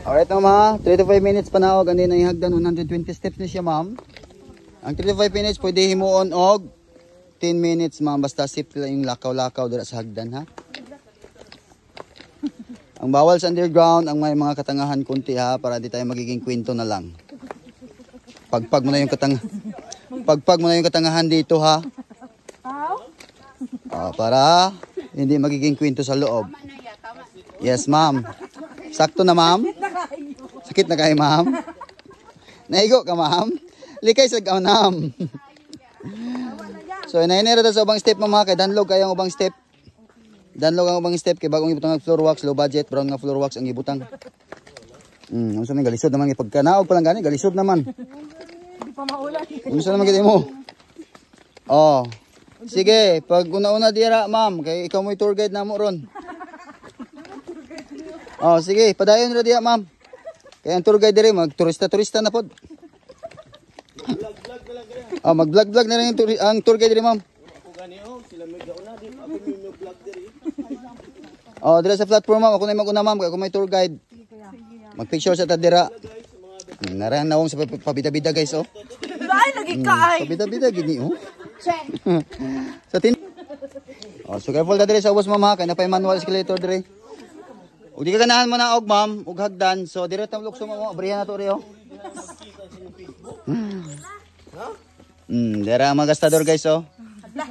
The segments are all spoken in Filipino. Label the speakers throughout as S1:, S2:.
S1: Alright na ma, 3 to 5 minutes panawag. Andin na yung hagdan, 120 steps ni siya ma'am. Ang 3 to 5 minutes pwede himuon og 10 minutes ma'am. Basta sip lang yung lakaw-lakaw dira sa hagdan ha. Ang bawal sa underground, ang may mga katangahan kunti ha, para di tayo magiging kwento na lang. Pagpag mo na yung katangahan dito ha. Para hindi magiging kwento sa loob. Yes ma'am. Sakto na ma'am. Sakit na kayo ma'am. Naigo ka ma'am. Likay sa gaunam. So inainira sa ubang step mama, kay danlog kayang ubang step. Danlog ang ubang step kay bagong ibutang floor wax, low budget, brown nga floor wax ang ibutang. Unsa man galisod naman ipagkanaog pa lang gani, galisod naman.
S2: Hindi pa maulan.
S1: Unsa naman gid mo? Oh. Sige, pag una-una dira ma'am, kay ikaw mo'y tour guide namo ron. Oh, sige, padayon ra diha ma'am. Kay ang tour guide diri mag-turista na pod. Oh, mag-vlog na rin ang tour guide diri ma'am. Oh, dira sa platform ma'am, ako na mag-una ma'am, kay ako may tour guide. Mag-picture sa tadira. Narang nawong sa pabida-bida guys oh.
S2: Dai lagi ka ay.
S1: Pabida-bida gini oh. Sa tin. Oh, so careful ka diri sa ubos ma'am ha, kay na pa manual escalator diri. Ug di ka ganahan mo na og ma'am, ug hagdan. So dire ta lukso mo, abrihan na to ri oh. Dira ang mga gastador guys oh.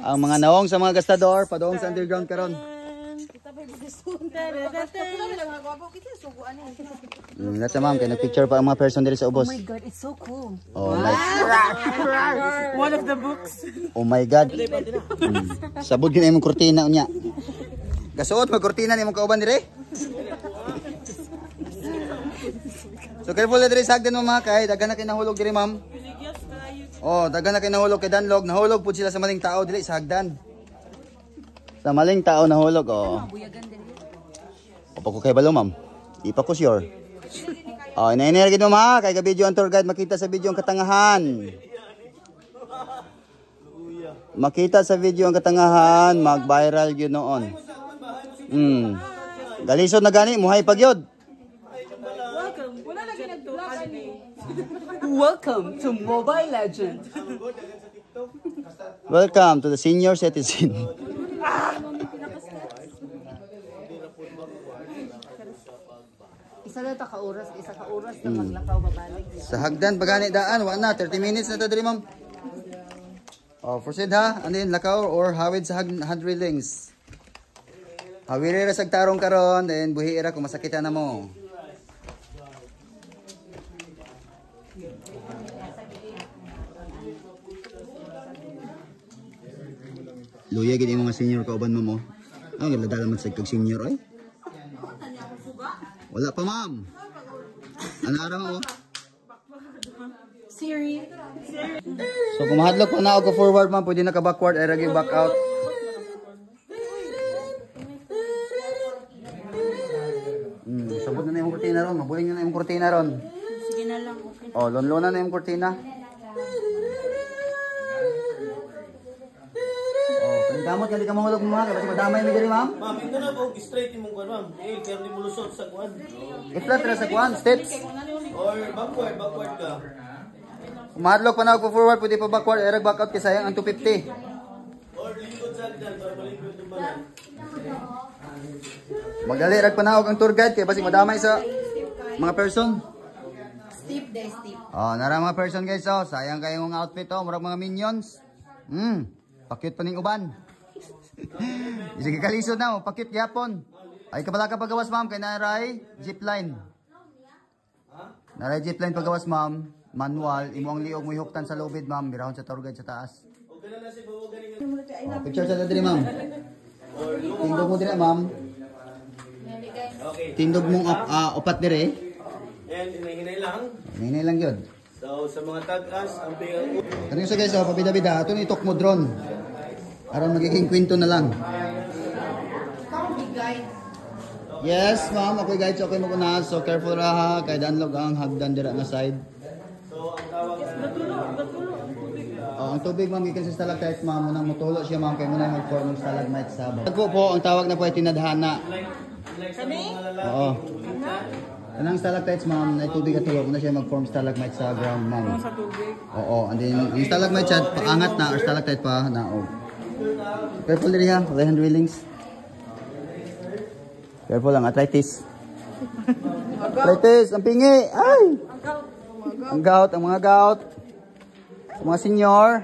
S1: Ang mga nawong sa mga gastador, padong sa underground karon. That's ma'am, kaya nag-picture pa ang mga person diri sa ubos.
S2: Oh my god, it's so cool.
S1: Oh my.
S2: One of the books.
S1: Oh my god. Sabod gyud imong kurtina unya. Gasuot mag kurtina nimong kauban diri. So careful diri sa hagdan mo mga kay daghan na kay nahulog diri ma'am. Oh, daghan na kay nahulog kay danlog, nahulog pud sila sa maling tao dili sa hagdan. Sa maling tao nahulog oh. Opo ko kay balo ma'am. Di pa ko sure. Oh, inainirgid mo ma, kay ka-video ang tour guide makita sa video ang katangahan. Makita sa video ang katangahan, mag-viral gyud noon. Galisod na gani, muhay pag yod.
S2: Welcome to Mobile Legend.
S1: Welcome to the senior citizen.
S2: Isa na ka oras na maglakaw babalik.
S1: Sa hagdan bagani daan, wa na 30 minutes na to diri ma'am. Oh, proceed ha. Ano yun, lakaw or hawid sa hand railings. Hawiri ra sa tarong karon, then buhi ra kung masakitan na mo. Luya gid mga senior kauban mo mo. Ang gala man sa kag senior oy. Wala pa ma'am. Ano araw mo?
S2: Siri.
S1: So kung mahadlok pa na ako forward ma'am, pwede na ka backward ay ragi back out. Sabot na yung kurtina ron, mabuling na yung kurtina ron.
S2: Sige na lang. Okay.
S1: Oh, lonlona na yung kurtina. Damot ka di ka mahulog mga kasi madamay mi diri ma'am.
S3: Ma'am, ito na po straight imong kuan ma'am. Kaya di mo lusot sa kuan.
S1: I-flat ra sa kuan steps.
S3: Or backward ka.
S1: Mahadlok pa na ako forward, pwede pa backward, erag back out kay sayang ang 250.
S3: Or likod sa hagdan para malikod yung banan.
S1: Magali rag panawag ang tour guide kay basig madamay sa mga person.
S2: Steep day, steep.
S1: Oh, nara mga person guys oh, sayang kayong outfit oh, murag mga minions. Pakit pa ning uban. Sige kalisod na, pakit gyapon. Ay kabala ka pagawas ma'am kay naray zipline. Naray zipline pagawas ma'am, manual, imo ang liog mo ihuktan sa lubid ma'am, birahon sa tour guide sa taas.
S3: Okay na si bawo ganing.
S1: Oh, picture sa diri ma'am. Tindog mo diri ma'am.
S3: Okay.
S1: Tindog mong upat diri.
S3: And hinay lang.
S1: Hinay lang yun.
S3: So sa mga tag-as ang bill.
S1: Kanino sa guys, pabida-bida, ito itok mo drone. Aron magiging kwento na lang. Yes, ma'am, okay guys, okay mo kuna. So careful ra ha, kay danlog ang hagdan dira nga side.
S3: So ang tawag
S1: Ang tubig ma'am gikan sa stalactite ma'am, munang mutulo siya ma'am kay muna mag-form ng stalagmite sa baba. Tagpo po ang tawag na po ay tinadhana.
S3: like sa mga lalaki.
S1: Oo. Kanang stalactites, ma'am, na tubig at tulog na siya mag-form stalagmite sa ground, ma'am.
S2: Sa tubig.
S1: Oo, and then yung stalagmite siya, paangat na, or stalactite pa, naog. Careful diri ha, wala hand railings. Careful lang, arthritis. Arthritis, ang pingi! Ay! Ang gout, ang mga gout. Ang mga senior.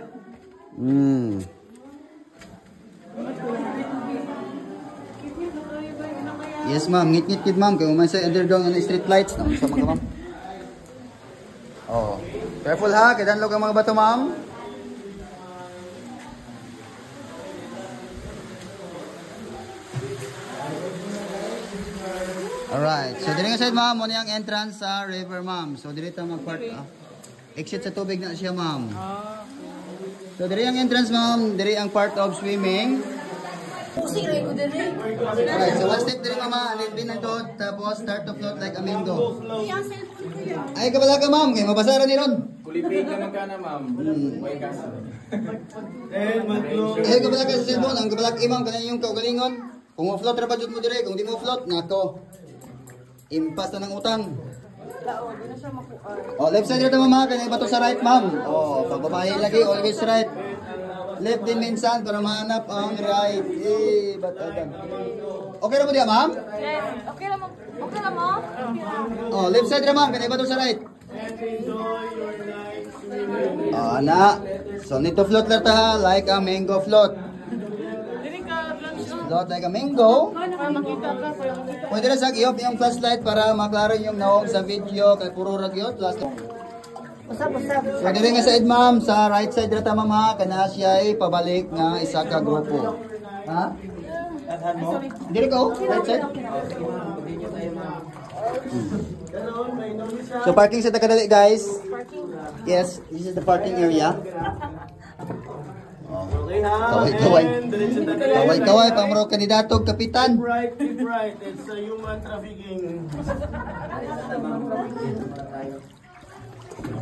S1: Yes ma'am, ngit-ngit kid ma'am. Kaya umansay underground ng street lights. No? Sa mga ma'am. Oh. Careful ha, kaya danlog ang mga bato ma'am. Alright, so dito nga side ma'am, muna yung entrance sa river ma'am. So dito mag-part, exit sa tubig na siya ma'am. So dito yung entrance ma'am, dito ang part of swimming. Alright, so one step dito mama, alin din nito, tapos start to float like a mango. Ay kabala ka ma'am, kaya mabasara ni Ron.
S4: Kulipig naman ka na, ma'am. May kasa.
S1: Ay kabala ka sa cellphone, ang kabala ka imam, kanina yung kaugalingon. Kung mo-float ra ba jud mo dire, kung di mo float, nako. Impas na ng utang. Oh, left side rito mama, kanya bato sa right ma'am. Oh, pag babae lagi, always right. Left din minsan para mahanap ang right. Eh, batagan. Okay na mo diya ma'am?
S5: Yes, okay lang mo. Okay lang mo?
S1: Oh, left side ra ma'am, kanya bato sa right. Oh, ana. So, need to float lang ta like a mango float. Float like a mango. Pwede na sa i-off yung flashlight para maklaro yung naong sa video kay puro ragyot. So dire nga side ma'am, sa right side rata ma'am ha, kana siya ay pabalik nga isa ka grupo. Ha? Dire ko, right side. So parking sa Takadali guys. Yes, this is the parking area. Kaway-kaway. Kaway-kaway, pamuro kandidato, kapitan.
S3: Keep right. It's a human trafficking.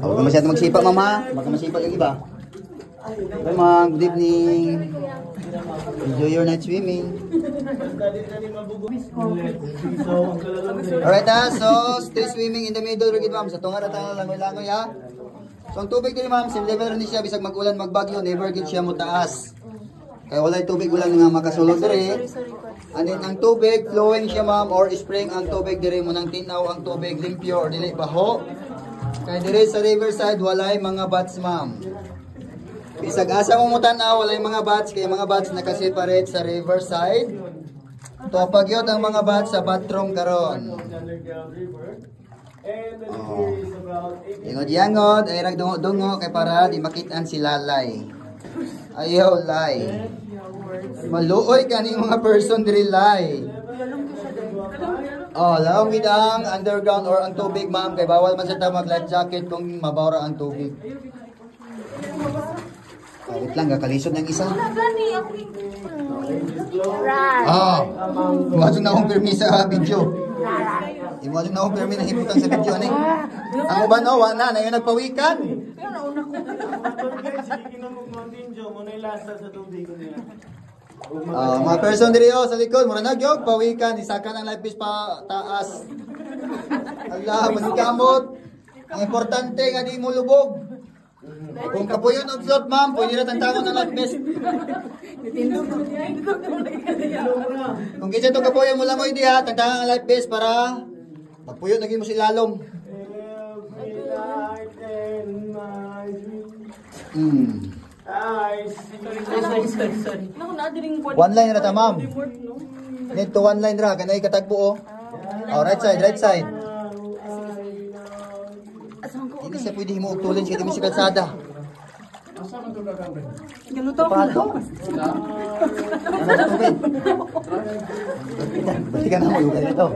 S1: Huwag ka masyado magsipa, mama. Huwag ka masipa yung iba. Hi, ma'am. Good evening. Enjoy your night swimming. Alright, so stay swimming in the middle, rigid, ma'am. Sa tunga na tayo, langoy-langoy, ha? So ang tubig din ma'am, same level rin siya, bisag mag-ulan, magbagyo, never gid siya mutaas. Kaya walay tubig ulan nga makasulod dire. And then ang tubig, flowing siya ma'am, or spring ang tubig dire mo nang tinaw ang tubig, limpyo or dili baho. Kaya dire sa riverside, walay mga bats ma'am. Bisag asa mo mutanaw, walay mga bats, kaya mga bats nakaseparate sa riverside. Topag yun ang mga bats sa bathroom karon. Oh. Ingod-yangod, ay nagdungo-dungo kay para di makitaan si Lalay. Ayaw, lay. Maluoy ka ni mga person diri lay. Oh, laong gidang underground or ang tubig ma'am, kay bawal man sa ta mag-life jacket kung mabawra ang tubig. Wait lang, kakalisod ng isa. Ah, imagine na akong permi sa video. Imagine na akong permi na himutang sa video. Ano ang uban o, wala na yun nagpawikan. Mga person diri sa likod, mura nagyog, pawikan, isakan ang life vest pa taas. Allah, manikamot. Ang importante nga di mo lubog. Kung kapuyon ang float ma'am, pwede na tantangon ng life vest. Kung kasi itong kapuyon mo lang mo hindi ha, tantangon ang life vest para magpuyon naging mo si lalong. One line na ta ma'am. Need to one line ra, kanay katagbo oh. Right side, right side. Hindi siya pwede himuutulin siya, hindi siya kalsada.
S2: Galuto ako.
S1: Pato? Ano na tubig? Balik ka na mo, lugar ito.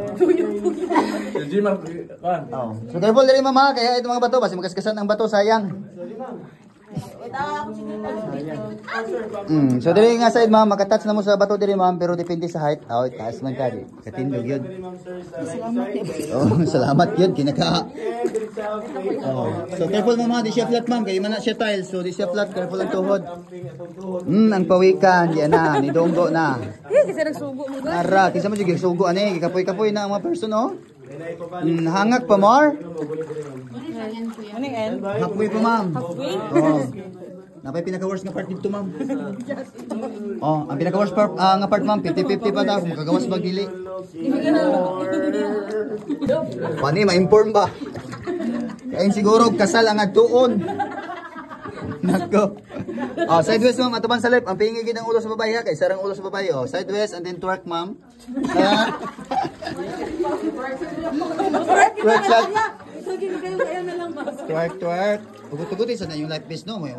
S1: So careful na rin mama, kaya itong mga bato, kasi magkaskasan ang bato, sayang. So diri nga side ma'am, makatouch na mo sa bato diri ma'am, pero depende sa height. Taas man ka di. Katindog yun. Oh, salamat yun, kinaka. Oh. So careful mama, di siya flat ma'am, kaya man na siya tiles, so di siya flat, careful ang tuhod. Ang pawikan, di na, ni donggo na.
S5: Kasi nagsugo mo ga.
S1: Ara, kinsa mo sige sugo ani, kapoy-kapoy na ang mga person oh. Hangak pa more?
S2: Ano yan?
S1: Halfway pa ma'am. Oo. Napay pinaka-worst nga part dito ma'am. Oh, ang pinaka-worst part, nga part ma'am, 50-50 pa daw. Kung kagawas bag dili. Pani, ma-inform ba? Kain siguro, kasal ang agtuon. Nako. Oh, sideways ma'am, atuban sa left. Ang pingigid ng ulo sa babae ha, kay sarang ulo sa babae. Oh, sideways and then twerk ma'am. Twerk shot. Twerk, twerk. Tugot-tugot isa na yung life vest no. May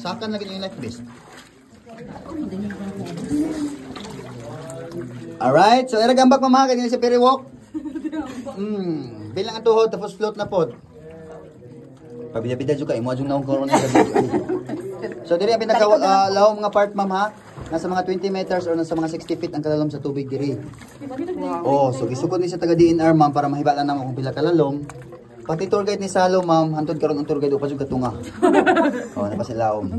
S1: sakan lagi yung life vest. Alright, so iragambak mama kanya sa periwalk. Bilang ang tuhod tapos float na pod. Pabida-bida juga imo adjung naong corona sa video. So diri ang pinaka lahom nga part ma'am ha. Nasa mga 20 meters or nasa mga 60 feet ang kalalom sa tubig diri. Oh, so gisukod ni sa taga DNR ma'am para mahibalan namo kung pila kalalom. Pati tour guide ni Salo ma'am, hantod karon ang tour guide upas yung katunga. Oh, napasilaom.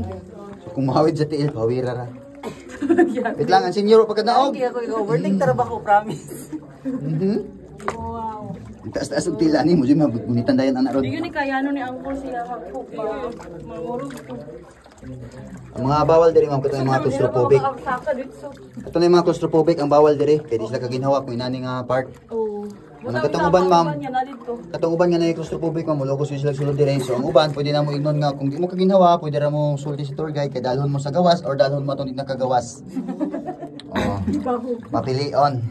S1: So kung mahawid sa tiil, pawira ra. Wait lang, ang senior pagkadaog.
S2: Hindi ako overtake trabaho, promise.
S5: Wow.
S1: Ang taas-taas ang tila ni mo, dyan mabunitan dayan anak rod.
S5: Hindi ni kaya ano ni Angkol siya ako pa. Mamurog ko.
S1: Ang mga bawal diri ma'am, kato yung mga claustrophobic. Kato na yung mga claustrophobic, ang bawal diri. Pwede sila kaginhawa kung inani nga part.
S5: Oo.
S1: Ang katong uban ma'am, katong uban nga na yung claustrophobic ma'am, mulogos yung sila sulod diri. So ang uban, pwede na mo ignon nga, kung di mo kaginhawa, pwede na mo sulti si tour guide, kay dalhon mo sa gawas or dalhon mo itong di nakagawas. Oh, mapilion.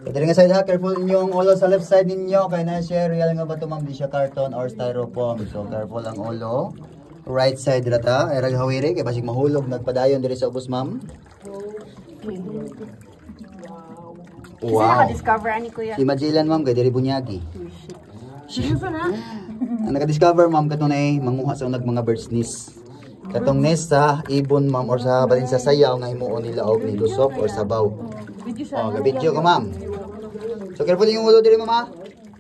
S1: So diri nga side ha, careful inyong ulo sa left side ninyo, kay na siya real nga ba ito ma'am, di siya carton or styrofoam. So careful ang ulo. Right side rata, ay raghawiri, kay basig mahulog, nagpadayon diri sa ubos ma'am.
S2: Kasi
S1: Wow.
S2: naka-discover ani kuya.
S1: Si Magellan ma'am, kay diri bunyagi.
S5: Seryoso na?
S1: Ang naka-discover ma'am katong ay manguha sa unag mga bird's nest. Katong nest sa ibon ma'am or sa balin sa sayaw nga himuon nila og ni lusok or sabaw.
S5: Video siya.
S1: Oh, ga-video ko ma'am. So careful yung ulo diri ma'am ha.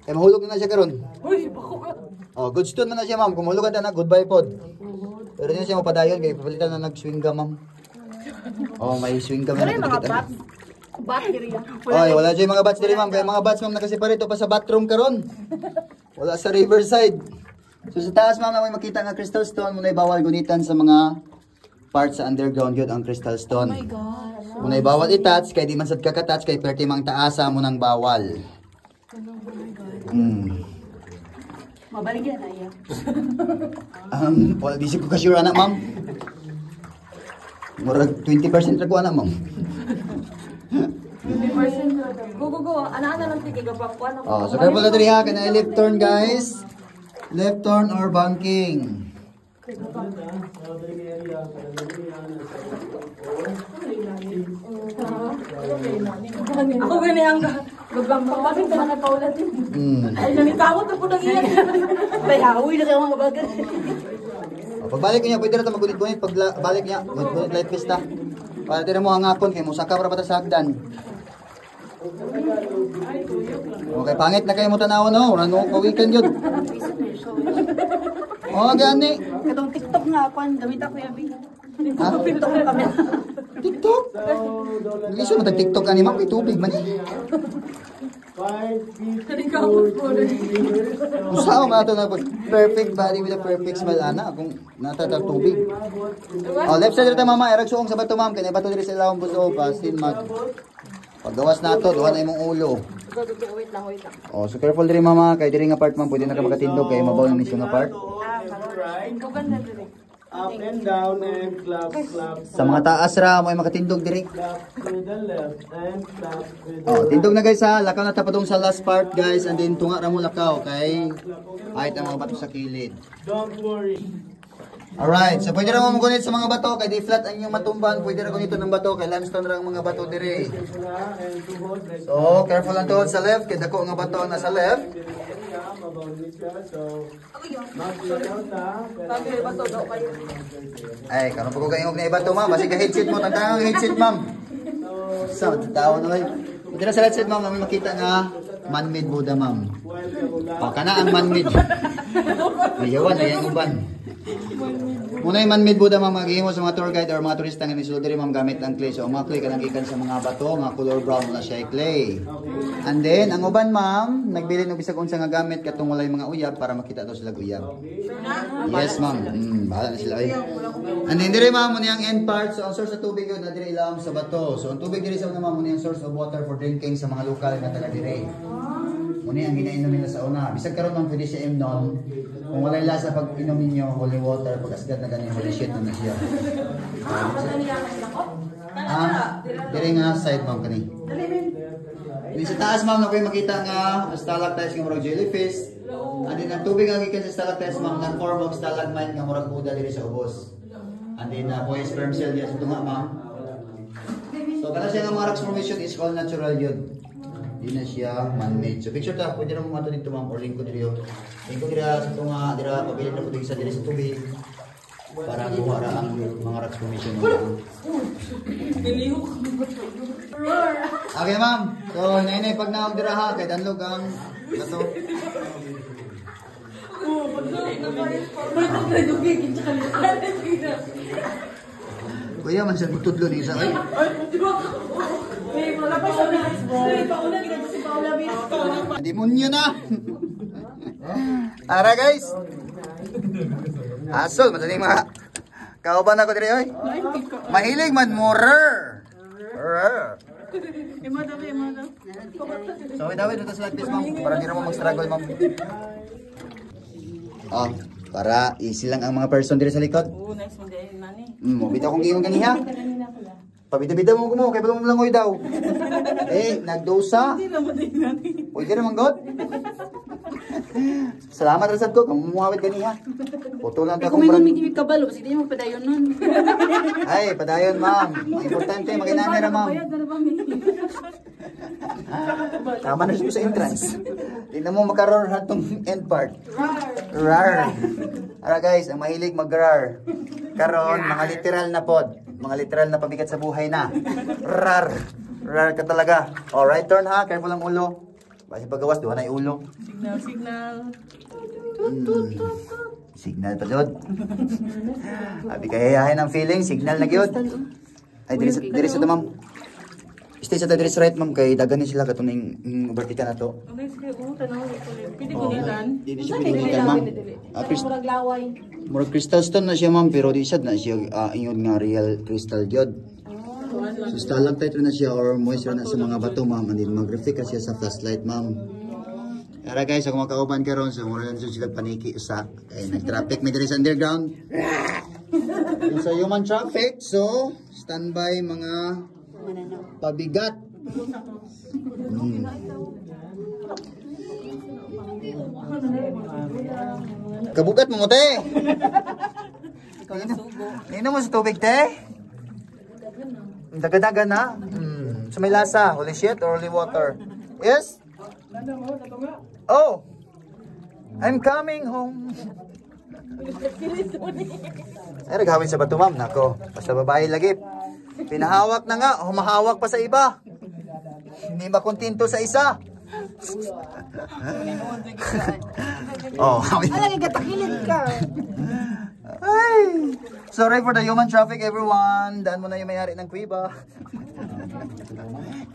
S1: Kay mahulog na siya karon.
S5: Uy, bako ka.
S1: Oh, good stone man na siya ma'am. Kung mahulog na goodbye pod. Pero di na siya mapadayon kay papalitan na nag-swing ka ma'am. Oh, may swing ka
S5: Pero
S1: ma'am.
S5: yung mga bats. Bat diri yan.
S1: Oy, wala dyan mga bats diri ma'am. Kaya mga bats ma'am nakaseparate pa sa bathroom karon. Wala sa riverside. So sa taas ma'am na may makita nga crystal stone, muna bawal gunitan sa mga parts sa underground yun ang crystal stone. Oh my gosh. Muna bawal i-touch, kaya di man sad kaka-touch, kay perti mang taasa mo nang bawal.
S2: Mabalik yan, Aya.
S1: Wala di ko ka-sure anak ma'am. Murag 20% ra ko anak ma'am.
S5: 20%. Go. Ana-ana lang tigil pa ko.
S1: Oh, so careful na diri ha, kana left turn guys. Left turn or banking.
S5: Ako gani ang gabang bakit ba na paulat din? Ay nanitakot na po nang iyan.
S2: Bayawi na kayo mga bagal.
S1: Pagbalik niya, pwede na ito magunit-gunit. Pagbalik niya, gunit-gunit light pista. Para tira mo hangakon, kay musaka para pata sa hagdan. Okay, pangit na kayo mo tanaw, no? Ano, kawikan yun. Oh, gani.
S2: Katong TikTok nga ako, gamit ako yabi.
S1: Ha?
S2: TikTok na kami.
S1: TikTok? Iso na tag-TikTok ka ni ma'am, may tubig man. Usaw nga ito na perfect body with a perfect smile, ana. Kung natatag tubig. Oh, left side rita mama, erag suong sa bato ma'am. Kaya bato diri sa ilawang buso, pasin mag. Paggawas na ito, duha na imong ulo.
S2: Wait lang.
S1: Oh, so careful diri mama, kay diri nga part ma'am, pwede na ka makatindog kay mabaw na misyo nga part.
S3: Up and down and clap, clap.
S1: Sa mga taas ra mo ay makatindog diri.
S3: Clap with the left and clap with the
S1: Oh, tindog na guys ha, lakaw na tapadong sa last part guys, and then tunga ra mo lakaw kay ay ang mga bato sa kilid.
S3: Don't worry.
S1: Alright, so pwede ra mo magunit sa mga bato kay di flat ang inyong matumban, pwede ra gunito ng bato kay limestone ra ang mga bato diri.
S3: And to hold like
S1: So, careful lang tuhod sa left kay dako nga bato ang nasa left.
S3: so. Mag-out na.
S1: Ay, karon pa ko kayo na iba to ma'am, basi ka headset mo, tandaan ang headset ma'am. Sa tao na lang. Pwede na sa headset ma'am, namin makita nga man-made Buddha ma'am. O, kana ang man-made. Mayawan na yung uban. Muna yung man-made Buddha ma'am, maghihimo sa mga tour guide or mga turista nga nisulod diri ma'am gamit ang clay. So ang mga clay kanang gikan sa mga bato, mga color brown na siya clay. And then ang uban ma'am, nagbili ng bisag unsa nga gamit katong walay mga uyab para makita daw sila uyab. Yes ma'am. Bahala na sila ay. And then diri ma'am muna yung end part. So ang source sa tubig yun na diri ilam sa bato. So ang tubig diri sa una ma'am muna yung source of water for drinking sa mga lokal nga taga diri. Muna ang ginainom nila sa una. Bisag karon ma'am pwede siya imnon. Kung walay lasa pag inom ninyo holy water, pag asgad na ganyan holy shit na siya. Diri nga side ma'am kani. Di sa taas ma'am na kayo makita nga stalactites nga murag jellyfish. And then ang tubig nga gikan sa stalactites ma'am na form of stalagmite nga murag buda diri sa ubos. And then po yung sperm cell diya sa tunga ma'am. So kana siya nga mga rocks formation is called natural yun. Di na siya man-made. So picture ta, pwede na mo mato dito ma'am or link ko dito. Link ko dira sa tunga, dira pabilit na pwede sa diri sa tubig. Para kuha ra ang mga rocks formation mo. Okay ma'am. So nainay pag naam dira ha kay danlog ang bato. Kuya man siya tutudlo ni isa ay. Demonyo na. Ara guys. Asol madaling mga kauban ako diri oy. Mahilig man morer. So dawid dito sa like ma'am para di na mo mag-struggle ma'am. Oh, para easy lang ang mga person diri sa likod.
S2: Oo, nice mo din, nani.
S1: Bitaw kong giyon ganiha. Pabida-bida mo mo kay balong langoy daw. Nagdosa.
S2: Hindi naman din, nani.
S1: Pwede naman god. Salamat rasad ko kung muawit ganiha. Puto lang ta
S2: Kung
S1: kung
S2: may
S1: brand.
S2: nung kabalo, kasi di mo padayon nun.
S1: Ay, padayon ma'am. Ang importante maginana ra ma'am.
S2: Bayad na ba, mi?
S1: Tama na siya sa entrance. Hindi na mo makaroon hatong end part. Rar. Ara guys, ang mahilig mag-rar. Karon, mga literal na pod. Mga literal na pabigat sa buhay na. Rar. Rar ka talaga. O, right turn ha. Careful ang ulo. Basi paggawas, doon na yung ulo.
S2: Signal.
S1: Signal pa doon. Abi kayayahin ang feeling. Signal na gyud. Ay, diri sa ma'am. Stay sa diri sa right ma'am. Kay daganin sila katuning vertical na to.
S2: Okay, sige, tanaw. Pwede gunitan.
S1: Hindi siya pinigitan ma'am.
S2: Murag laway.
S1: Murag crystal stone na siya ma'am. Pero di sad na siya ingon nga real crystal gyud. So stalactite na siya or moisture na sa mga bato ma'am. And then mag-reflect siya sa flashlight ma'am. Kaya guys, ako makauban karon so mura lang sila paniki usa. Kay nag-traffic may diri sa underground. So human traffic, so standby mga pabigat. Kabugat mo te. Ino mo sa tubig te? Daga-daga na. So may lasa, holy shit or holy water? Yes? Oh! I'm coming home. Ay, naghawin sa bato ma'am. Nako, basta babae lagi. Pinahawak na nga, humahawak pa sa iba. Hindi makontento sa isa. Oh,
S2: Alagi gatakilid ka.
S1: ay. Sorry for the human traffic everyone. Daan mo na yung may-ari ng kuiba.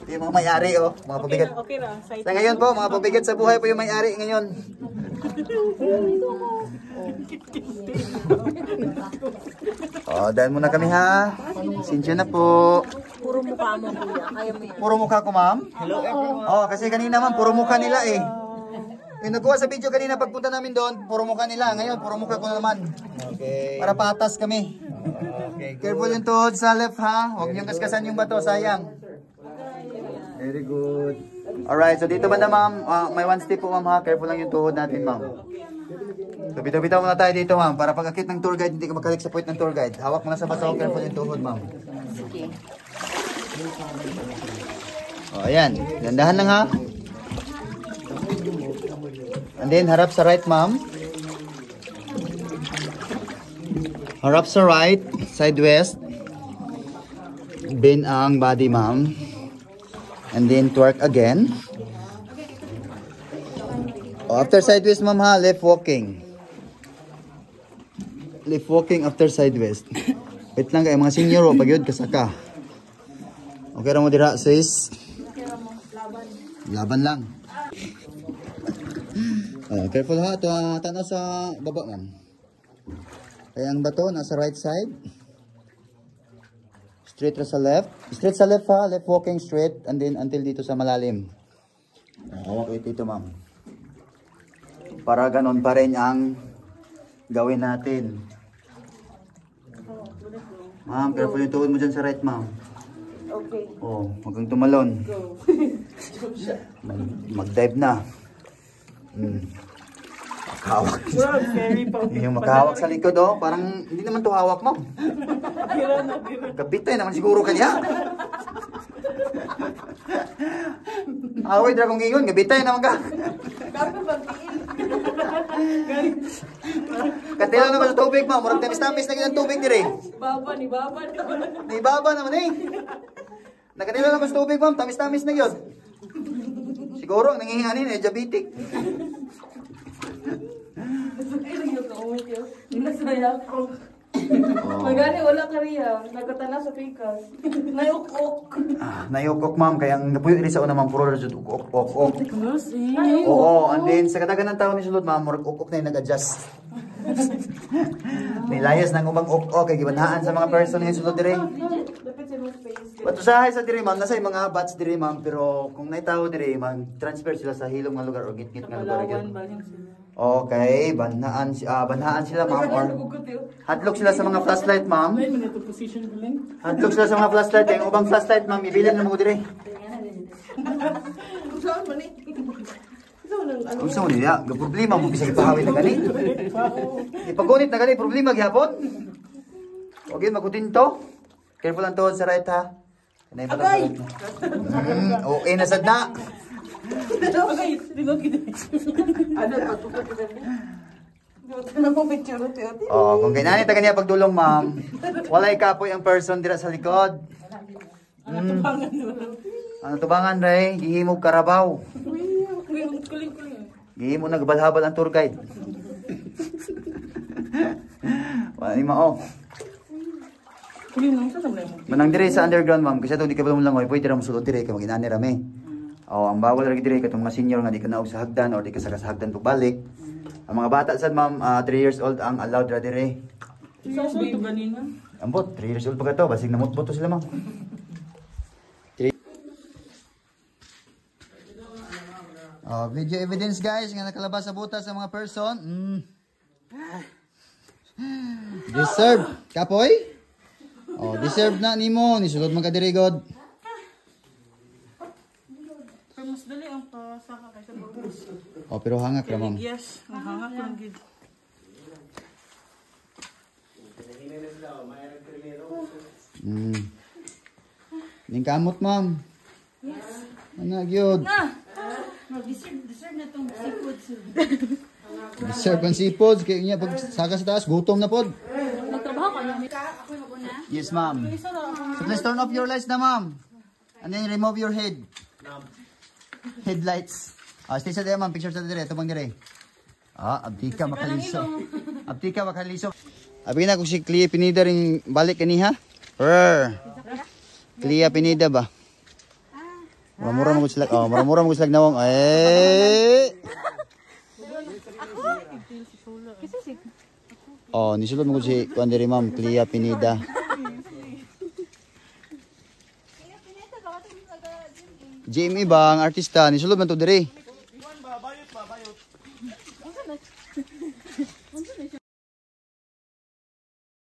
S1: Yung mga may-ari oh, mga pabigat.
S2: Okay ra.
S1: Sa ngayon po, mga pabigat sa buhay po yung may-ari ngayon. Oh, daan muna kami ha. Sinsya na po.
S2: Puro mukha mo, kuya. Kaya mo yan.
S1: Puro mukha ko, ma'am? Hello everyone. Oh, kasi kanina ma'am, puro mukha nila eh. Yung nagkuha sa video kanina pagpunta namin doon, puro mukha nila. Ngayon, puro mukha ko naman. Okay. Para patas kami. Okay. Careful yung tuhod sa left ha. Huwag niyong kaskasan yung bato, sayang. Very good. Alright, so dito banda ma'am, may one step po ma'am ha. Careful lang yung tuhod natin ma'am. So bitaw-bitaw muna tayo dito ma'am. Para pag akit ng tour guide, hindi ka makalik sa point ng tour guide. Hawak mo na sa bato, careful yung tuhod ma'am.
S2: Sige.
S1: O ayan, gandahan lang ha. And then harap sa right ma'am. Harap sa right, side west. Bend ang body ma'am. And then twerk again. After sideways ma'am ha, left walking. Left walking after side west. Wait lang kay mga senior o pagyod kasaka. Okay ra mo dira sis. Laban lang. Careful ha, ito tanaw sa baba ma'am. Kaya ang bato nasa right side. Straight ra sa left. Straight sa left ha, left walking straight and then until dito sa malalim. Hawak ito ma'am. Para ganon pa rin ang gawin natin. Ma'am, careful yung tuhod mo dyan sa right ma'am.
S2: Okay.
S1: Oh, huwag kang tumalon. Mag-dive na. Makahawak. Yung makahawak sa likod, oh. Parang hindi naman to hawak, ma'am. Kapitay naman siguro kanya. Away, dragong gingon. Kapitay naman ka. Katila naman sa tubig, ma'am. Murag tamis-tamis na ganyan tubig dire.
S5: Ni Baba.
S1: Ni Baba naman eh. Nakatila naman sa tubig, ma'am. Tamis-tamis na yun. Siguro, ang nangihinganin eh, diabetic.
S5: Magani wala ka riya. Nagkatana sa pikas. Nayukok.
S1: Nayukok, ma'am. Kaya ang napuyo rin sa una, ma'am. Puro rin sa ukok. Oo, and then sa katagan ng tao ni Sulod, ma'am, murag ukok na yung nag-adjust. Nilayas ng umang ukok. Kaya gibanhaan sa mga person ni Sulod dire. Patusahay sa dire, ma'am. Nasa yung mga bats dire, ma'am. Pero kung naitaw dire, ma'am, transfer sila sa hilong nga lugar o git-git nga lugar. Okay, banhaan sila, ma'am. Or hadlok sila sa mga flashlight, ma'am. Hadlok sila sa mga flashlight. Yung ubang flashlight, ma'am, ibilin na mo dire. Kung saan mo niya, problema mo bisa ipahawin na gani. Ipagunit na gani, problema gyapon. Huwag yun, magutin to. Careful ang tuhod sa right ha. Agay! Okay na sad na. Oh, kung ganyan ita kanya pagdulong, ma'am. Walay kapoy ang person dira sa likod. Ano tubangan ray? Gihimog karabaw. Gihimo nagbalhabal ang tour guide. Wala ni mao. Manang dire sa underground, ma'am. Kasi ito di ka ba lang oy, pwede ra mo sulod dire kay maginani rami. Oh, ang bawal ra dire katong mga senior nga di ka naog sa hagdan or di ka sa hagdan pagbalik. Ang mga bata sad, ma'am, 3 years old ang allowed ra dire. Ambot, 3 years old pa ka to, basig namutbot to sila, ma'am. Oh, video evidence guys nga nakalabas sa butas sa mga person. Deserve kapoy? Oh, deserve na nimo ni sulod man ka diri god.
S5: Pero mas dali ang pasaka kaysa bagus.
S1: Oh, pero hangak ra, ma'am.
S5: Yes, ang hangak lang gid.
S1: Ning kamot, ma'am. Yes. Ana gyud.
S5: Deserve na tong seafood.
S1: Deserve ang seafood kay niya pag saka sa taas gutom na pod.
S5: Nagtrabaho ka na. Ako maguna.
S1: Yes, ma'am. So please turn off your lights na, ma'am. And then remove your headlights. Stay sa dire, ma'am. Picture sa dire. Tumang dire. Abdi ka makaliso. Abdi ka makaliso. Abi na kung si Clea Pinida ring balik kaniha. Clea Pinida ba? Mura-mura mo sila. Oh, mura-mura mo sila nawang. Oh, nisulod mo si kuan diri, ma'am, Clea Pinida. Jamie bang artista nisulod man to diri.